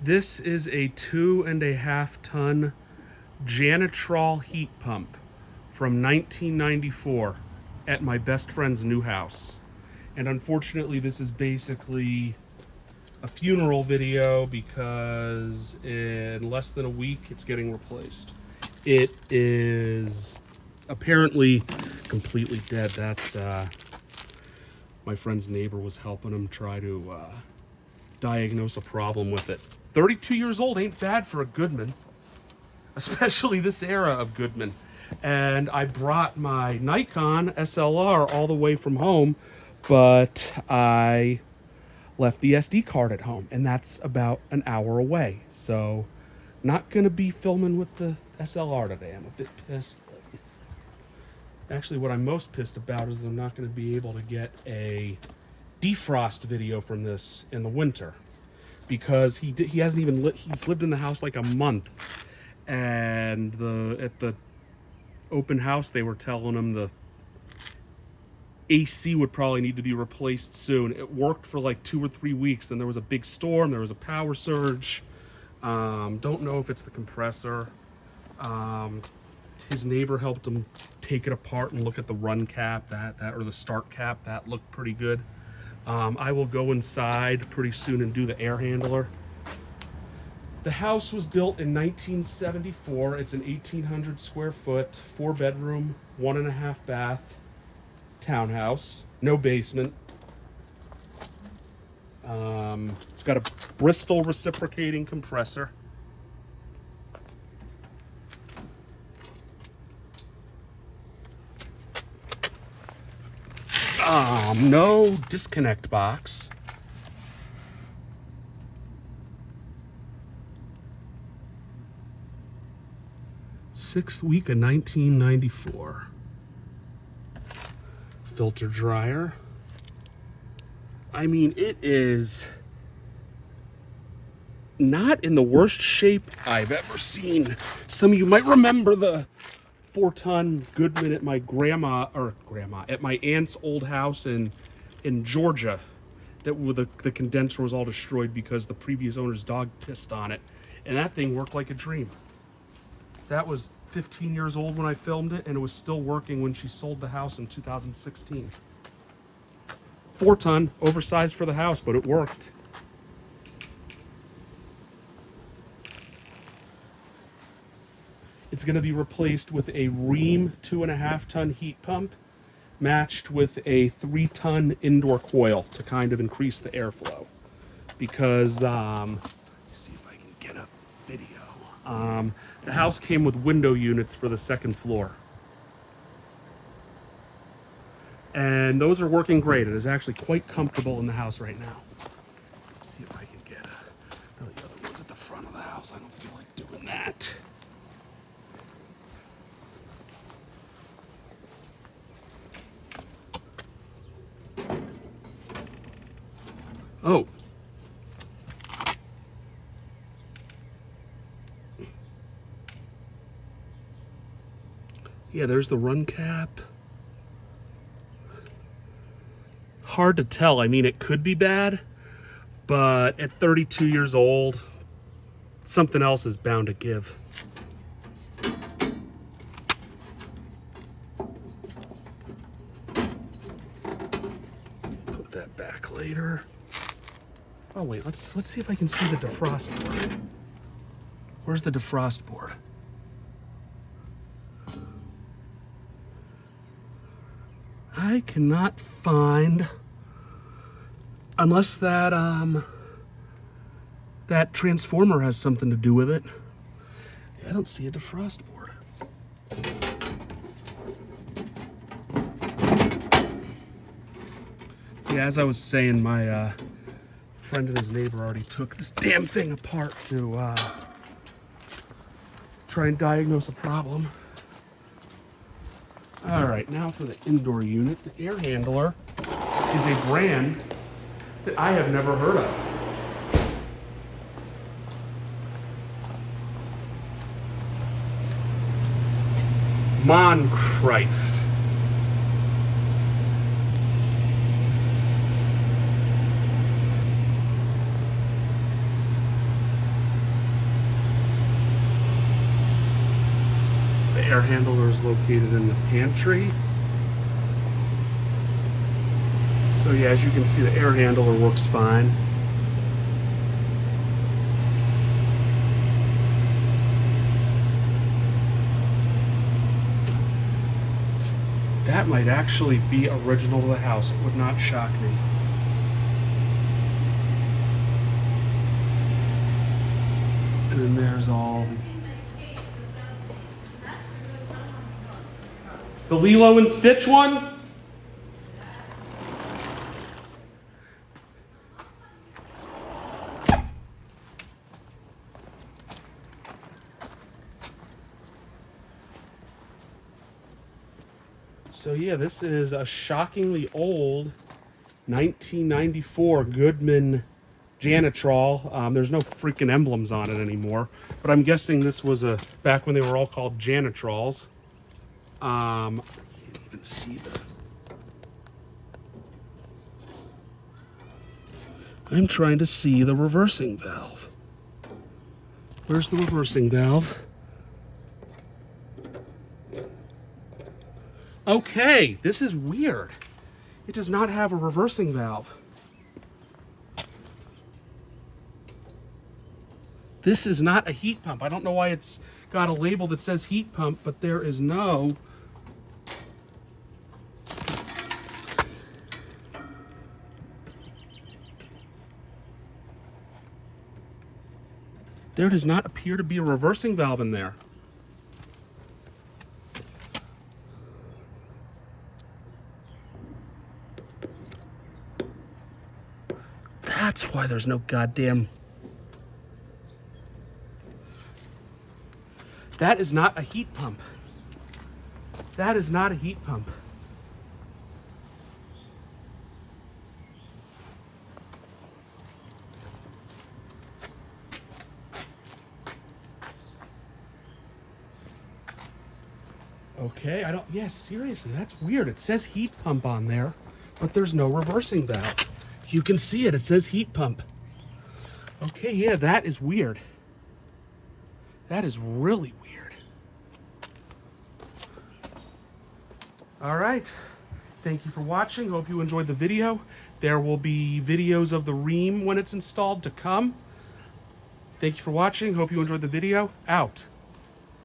This is a 2.5-ton Janitrol heat pump from 1994 at my best friend's new house. And unfortunately, this is basically a funeral video because in less than a week, it's getting replaced. It is apparently completely dead. That's my friend's neighbor was helping him try to diagnose a problem with it. 32 years old ain't bad for a Goodman, especially this era of Goodman. And I brought my Nikon SLR all the way from home, but I left the SD card at home, and that's about an hour away. So not gonna be filming with the SLR today. I'm a bit pissed. Actually, what I'm most pissed about is that I'm not gonna be able to get a defrost video from this in the winter, because he hasn't even he's lived in the house like a month, and at the open house they were telling him the AC would probably need to be replaced soon. It worked for like 2 or 3 weeks, and there was a big storm, there was a power surge. Don't know if it's the compressor. His neighbor helped him take it apart and look at the run cap, that or the start cap. That looked pretty good. I will go inside pretty soon and do the air handler. The house was built in 1974. It's an 1,800 square foot, 4-bedroom, 1.5 bath townhouse, no basement. It's got a Bristol reciprocating compressor. No disconnect box. Sixth week of 1994. Filter dryer. I mean, it is not in the worst shape I've ever seen. Some of you might remember the 4-ton Goodman at my at my aunt's old house in Georgia, that the condenser was all destroyed because the previous owner's dog pissed on it, and that thing worked like a dream. That was 15 years old when I filmed it, and it was still working when she sold the house in 2016. 4-ton, oversized for the house, but it worked. It's going to be replaced with a Rheem 2.5-ton heat pump, matched with a 3-ton indoor coil to kind of increase the airflow. Because, let's see if I can get a video. The house came with window units for the second floor. And those are working great. It is actually quite comfortable in the house right now. Let's see if I can get the other ones at the front of the house. I don't feel like doing that. Oh. Yeah, there's the run cap. Hard to tell. I mean, it could be bad, but at 32 years old, something else is bound to give. Put that back later. Oh wait, let's see if I can see the defrost board. Where's the defrost board? I cannot find, unless that that transformer has something to do with it. Yeah, I don't see a defrost board. Yeah, as I was saying, my friend and his neighbor already took this damn thing apart to try and diagnose a problem. All right, now for the indoor unit. The air handler is a brand that I have never heard of. Moncrief. air handler is located in the pantry. So yeah, as you can see, the air handler works fine. That might actually be original to the house. It would not shock me. And then there's all the Lilo and Stitch one. So yeah, this is a shockingly old 1994 Goodman Janitrol. There's no freaking emblems on it anymore, but I'm guessing this was back when they were all called Janitrols. I can't even see I'm trying to see the reversing valve. Where's the reversing valve? Okay, this is weird. It does not have a reversing valve. This is not a heat pump. I don't know why it's got a label that says heat pump, but there is no... There does not appear to be a reversing valve in there. That's why there's no goddamn... That is not a heat pump. That is not a heat pump. Okay, yes, seriously, that's weird. It says heat pump on there, but there's no reversing valve. You can see it, it says heat pump. Okay, yeah, that is weird. That is really weird. All right, thank you for watching. Hope you enjoyed the video. There will be videos of the Ream when it's installed to come. Thank you for watching. Hope you enjoyed the video. Out.